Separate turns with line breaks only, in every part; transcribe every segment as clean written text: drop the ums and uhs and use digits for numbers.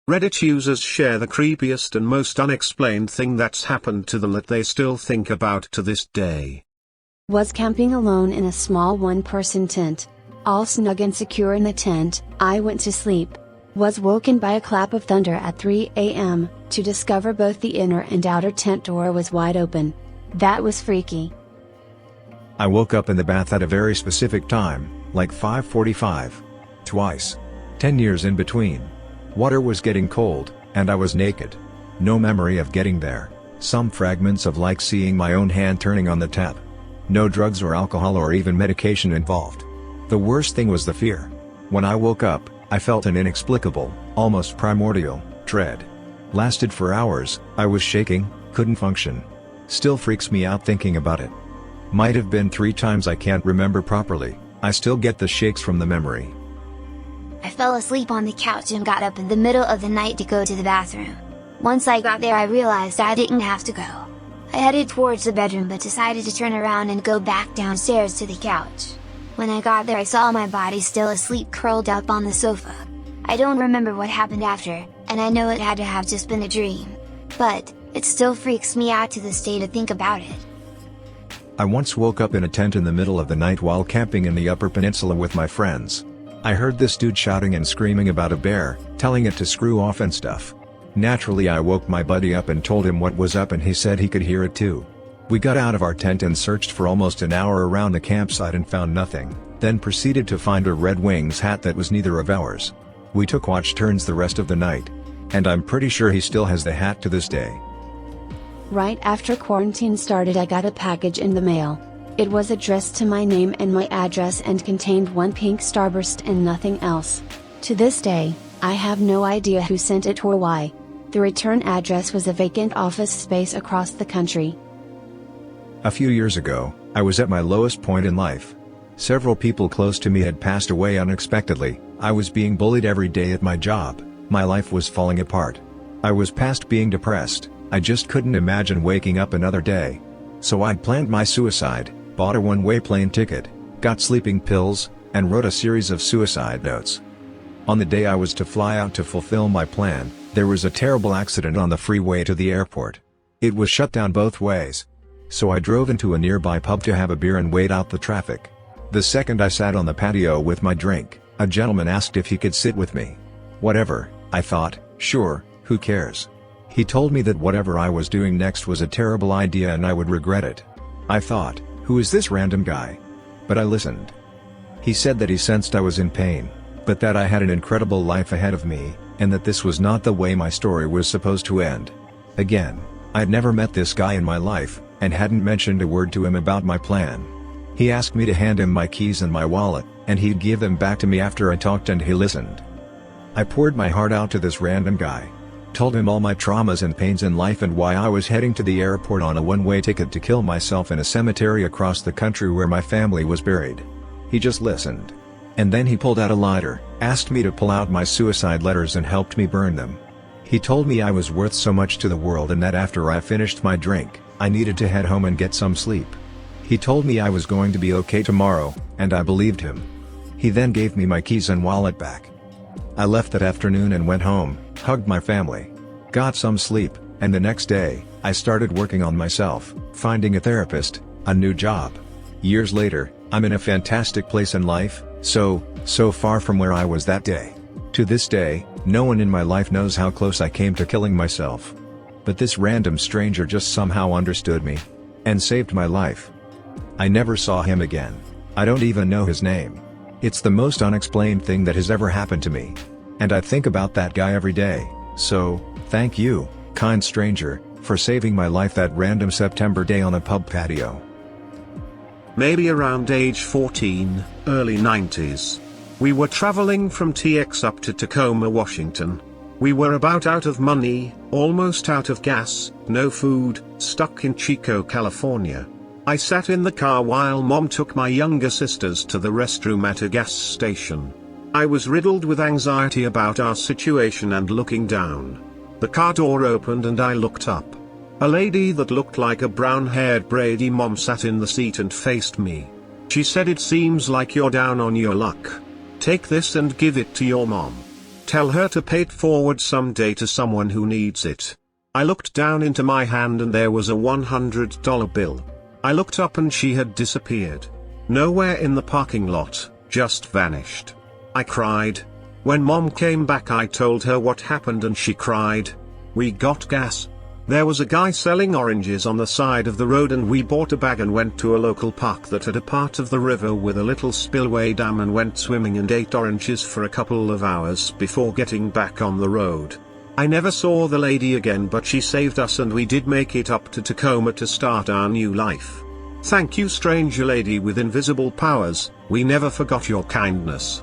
Reddit users share the creepiest and most unexplained thing that's happened to them that they still think about to this day.
Was camping alone in a small one-person tent. All snug and secure in the tent, I went to sleep. Was woken by a clap of thunder at 3 a.m., to discover both the inner and outer tent door was wide open. That was freaky.
I woke up in the bath at a very specific time, like 5:45. Twice. 10 years in between. Water was getting cold, and I was naked. No memory of getting there. Some fragments of like seeing my own hand turning on the tap. No drugs or alcohol or even medication involved. The worst thing was the fear. When I woke up, I felt an inexplicable, almost primordial, dread. Lasted for hours, I was shaking, couldn't function. Still freaks me out thinking about it. Might have been 3 times, I can't remember properly. I still get the shakes from the memory.
I fell asleep on the couch and got up in the middle of the night to go to the bathroom. Once I got there I realized I didn't have to go. I headed towards the bedroom but decided to turn around and go back downstairs to the couch. When I got there I saw my body still asleep curled up on the sofa. I don't remember what happened after, and I know it had to have just been a dream. But, it still freaks me out to this day to think about it.
I once woke up in a tent in the middle of the night while camping in the Upper Peninsula with my friends. I heard this dude shouting and screaming about a bear, telling it to screw off and stuff. Naturally I woke my buddy up and told him what was up and he said he could hear it too. We got out of our tent and searched for almost an hour around the campsite and found nothing, then proceeded to find a Red Wings hat that was neither of ours. We took watch turns the rest of the night. And I'm pretty sure he still has the hat to this day.
Right after quarantine started I got a package in the mail. It was addressed to my name and my address and contained one pink starburst and nothing else. To this day, I have no idea who sent it or why. The return address was a vacant office space across the country.
A few years ago, I was at my lowest point in life. Several people close to me had passed away unexpectedly, I was being bullied every day at my job, my life was falling apart. I was past being depressed, I just couldn't imagine waking up another day. So I'd planned my suicide, bought a one-way plane ticket, got sleeping pills, and wrote a series of suicide notes. On the day I was to fly out to fulfill my plan, there was a terrible accident on the freeway to the airport. It was shut down both ways. So I drove into a nearby pub to have a beer and wait out the traffic. The second I sat on the patio with my drink, a gentleman asked if he could sit with me. Whatever, I thought, sure, who cares? He told me that whatever I was doing next was a terrible idea and I would regret it. I thought, who is this random guy? But I listened. He said that he sensed I was in pain, but that I had an incredible life ahead of me, and that this was not the way my story was supposed to end. Again, I'd never met this guy in my life, and hadn't mentioned a word to him about my plan. He asked me to hand him my keys and my wallet, and he'd give them back to me after I talked and he listened. I poured my heart out to this random guy. Told him all my traumas and pains in life and why I was heading to the airport on a one-way ticket to kill myself in a cemetery across the country where my family was buried. He just listened. And then he pulled out a lighter, asked me to pull out my suicide letters and helped me burn them. He told me I was worth so much to the world and that after I finished my drink, I needed to head home and get some sleep. He told me I was going to be okay tomorrow, and I believed him. He then gave me my keys and wallet back. I left that afternoon and went home, hugged my family, got some sleep, and the next day, I started working on myself, finding a therapist, a new job. Years later, I'm in a fantastic place in life, so far from where I was that day. To this day, no one in my life knows how close I came to killing myself. But this random stranger just somehow understood me. And saved my life. I never saw him again. I don't even know his name. It's the most unexplained thing that has ever happened to me. And I think about that guy every day, so, thank you, kind stranger, for saving my life that random September day on a pub patio.
Maybe around age 14, early 90s. We were traveling from TX up to Tacoma, Washington. We were about out of money, almost out of gas, no food, stuck in Chico, California. I sat in the car while Mom took my younger sisters to the restroom at a gas station. I was riddled with anxiety about our situation and looking down. The car door opened and I looked up. A lady that looked like a brown-haired Brady mom sat in the seat and faced me. She said, "It seems like you're down on your luck. Take this and give it to your mom." Tell her to pay it forward someday to someone who needs it. I looked down into my hand and there was a $100 bill. I looked up and she had disappeared. Nowhere in the parking lot, just vanished. I cried. When Mom came back I told her what happened and she cried. We got gas. There was a guy selling oranges on the side of the road and we bought a bag and went to a local park that had a part of the river with a little spillway dam and went swimming and ate oranges for a couple of hours before getting back on the road. I never saw the lady again, but she saved us and we did make it up to Tacoma to start our new life. Thank you, stranger lady with invisible powers, we never forgot your kindness.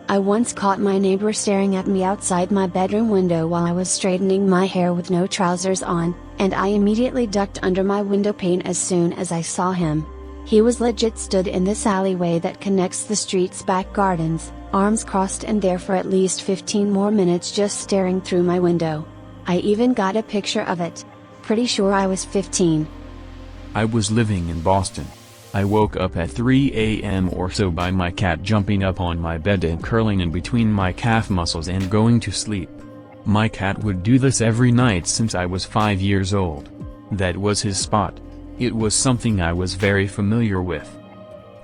I once caught my neighbor staring at me outside my bedroom window while I was straightening my hair with no trousers on, and I immediately ducked under my window pane as soon as I saw him. He was legit stood in this alleyway that connects the street's back gardens, arms crossed and there for at least 15 more minutes just staring through my window. I even got a picture of it. Pretty sure I was 15.
I was living in Boston. I woke up at 3 a.m. or so by my cat jumping up on my bed and curling in between my calf muscles and going to sleep. My cat would do this every night since I was 5 years old. That was his spot. It was something I was very familiar with.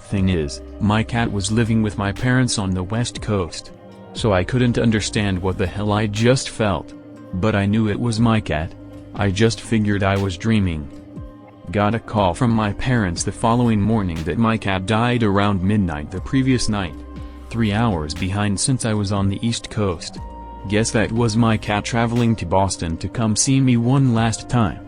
Thing is, my cat was living with my parents on the West Coast. So I couldn't understand what the hell I just felt. But I knew it was my cat. I just figured I was dreaming. Got a call from my parents the following morning that my cat died around midnight the previous night. 3 hours behind since I was on the East Coast. Guess that was my cat traveling to Boston to come see me one last time.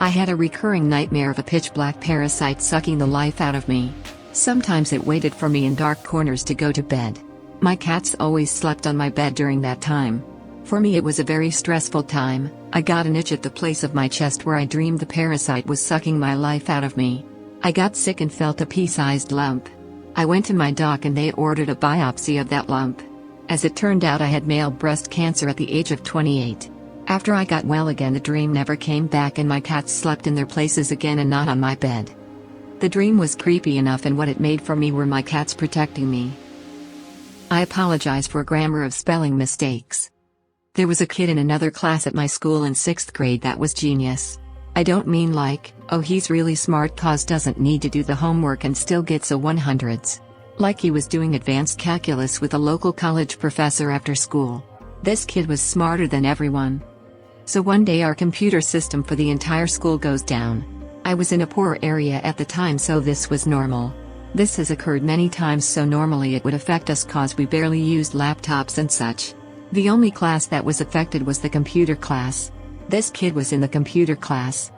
I had a recurring nightmare of a pitch-black parasite sucking the life out of me. Sometimes it waited for me in dark corners to go to bed. My cats always slept on my bed during that time. For me it was a very stressful time. I got an itch at the place of my chest where I dreamed the parasite was sucking my life out of me. I got sick and felt a pea-sized lump. I went to my doc and they ordered a biopsy of that lump. As it turned out I had male breast cancer at the age of 28. After I got well again the dream never came back and my cats slept in their places again and not on my bed. The dream was creepy enough and what it made for me were my cats protecting me. I apologize for grammar of spelling mistakes. There was a kid in another class at my school in 6th grade that was genius. I don't mean like, oh he's really smart cause doesn't need to do the homework and still gets a 100s. Like he was doing advanced calculus with a local college professor after school. This kid was smarter than everyone. So one day our computer system for the entire school goes down. I was in a poor area at the time so this was normal. This has occurred many times so normally it would affect us cause we barely used laptops and such. The only class that was affected was the computer class. This kid was in the computer class.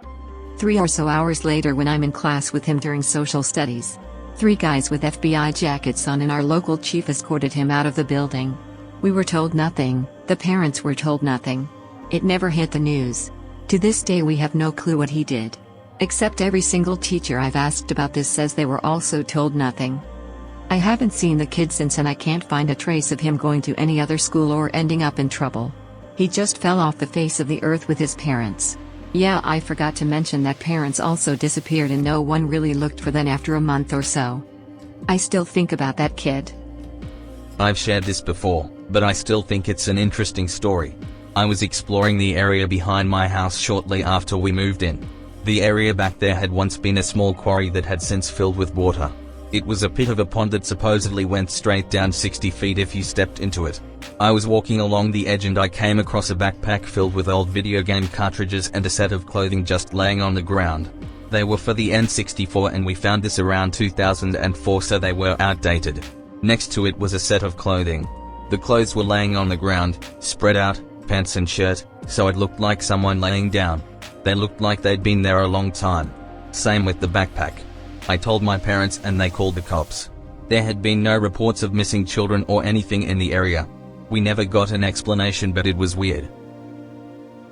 3 or so hours later when I'm in class with him during social studies. 3 guys with FBI jackets on and our local chief escorted him out of the building. We were told nothing, the parents were told nothing. It never hit the news. To this day we have no clue what he did. Except every single teacher I've asked about this says they were also told nothing. I haven't seen the kid since and I can't find a trace of him going to any other school or ending up in trouble. He just fell off the face of the earth with his parents. Yeah, I forgot to mention that parents also disappeared and no one really looked for them after a month or so. I still think about that kid.
I've shared this before, but I still think it's an interesting story. I was exploring the area behind my house shortly after we moved in. The area back there had once been a small quarry that had since filled with water. It was a pit of a pond that supposedly went straight down 60 feet if you stepped into it. I was walking along the edge and I came across a backpack filled with old video game cartridges and a set of clothing just laying on the ground. They were for the N64 and we found this around 2004 so they were outdated. Next to it was a set of clothing. The clothes were laying on the ground, spread out, pants and shirt, so it looked like someone laying down. They looked like they'd been there a long time. Same with the backpack. I told my parents and they called the cops. There had been no reports of missing children or anything in the area. We never got an explanation but it was weird.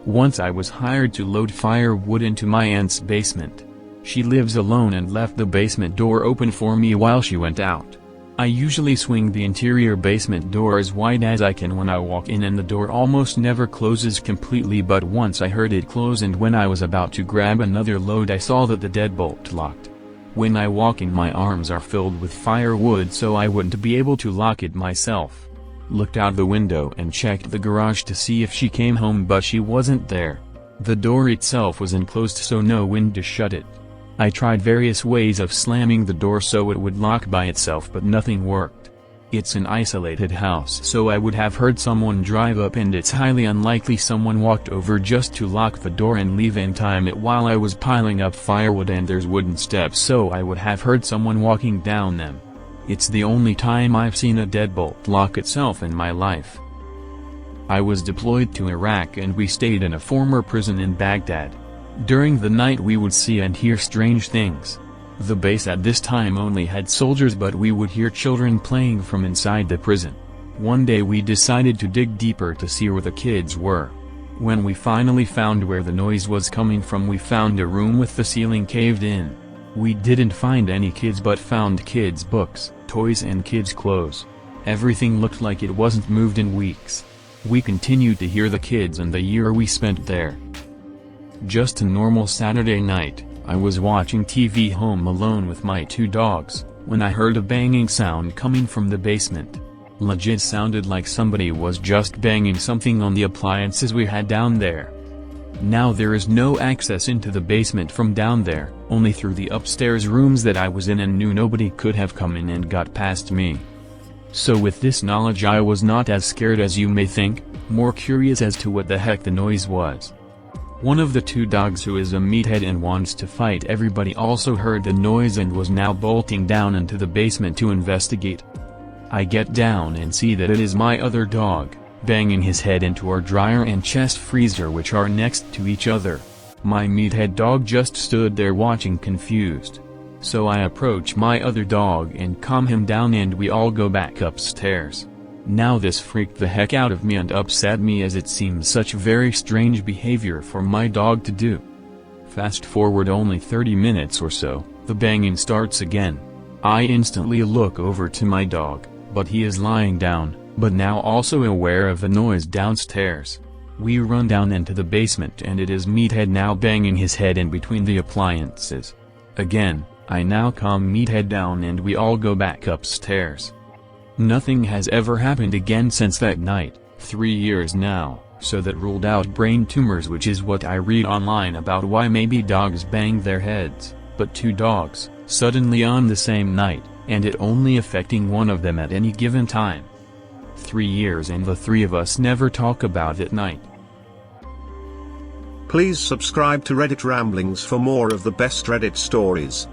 Once I was hired to load firewood into my aunt's basement. She lives alone and left the basement door open for me while she went out. I usually swing the interior basement door as wide as I can when I walk in and the door almost never closes completely, but once I heard it close and when I was about to grab another load I saw that the deadbolt locked. When I walk in my arms are filled with firewood so I wouldn't be able to lock it myself. looked out the window and checked the garage to see if she came home, but she wasn't there. The door itself was enclosed so no wind to shut it. I tried various ways of slamming the door so it would lock by itself, but nothing worked. It's an isolated house, so I would have heard someone drive up, and it's highly unlikely someone walked over just to lock the door and leave and time it while I was piling up firewood, and there's wooden steps, so I would have heard someone walking down them. It's the only time I've seen a deadbolt lock itself in my life. I was deployed to Iraq and we stayed in a former prison in Baghdad. During the night we would see and hear strange things. The base at this time only had soldiers, but we would hear children playing from inside the prison. One day we decided to dig deeper to see where the kids were. When we finally found where the noise was coming from, we found a room with the ceiling caved in. We didn't find any kids but found kids' books, toys and kids' clothes. Everything looked like it wasn't moved in weeks. We continued to hear the kids and the year we spent there. Just a normal Saturday night, I was watching TV home alone with my 2 dogs, when I heard a banging sound coming from the basement. Legit sounded like somebody was just banging something on the appliances we had down there. Now there is no access into the basement from down there, only through the upstairs rooms that I was in, and knew nobody could have come in and got past me. So with this knowledge I was not as scared as you may think, more curious as to what the heck the noise was. One of the 2 dogs, who is a meathead and wants to fight everybody, also heard the noise and was now bolting down into the basement to investigate. I get down and see that it is my other dog, banging his head into our dryer and chest freezer, which are next to each other. My meathead dog just stood there watching, confused. So I approach my other dog and calm him down, and we all go back upstairs. Now this freaked the heck out of me and upset me, as it seems such very strange behavior for my dog to do. Fast forward only 30 minutes or so, the banging starts again. I instantly look over to my dog, but he is lying down, but now also aware of the noise downstairs. We run down into the basement and it is Meathead now banging his head in between the appliances. Again, I now calm Meathead down and we all go back upstairs. Nothing has ever happened again since that night, 3 years now, so that ruled out brain tumors, which is what I read online about why maybe dogs bang their heads, but 2 dogs, suddenly on the same night, and it only affecting one of them at any given time. 3 years and the 3 of us never talk about it night.
Please subscribe to Reddit Ramblings for more of the best Reddit stories.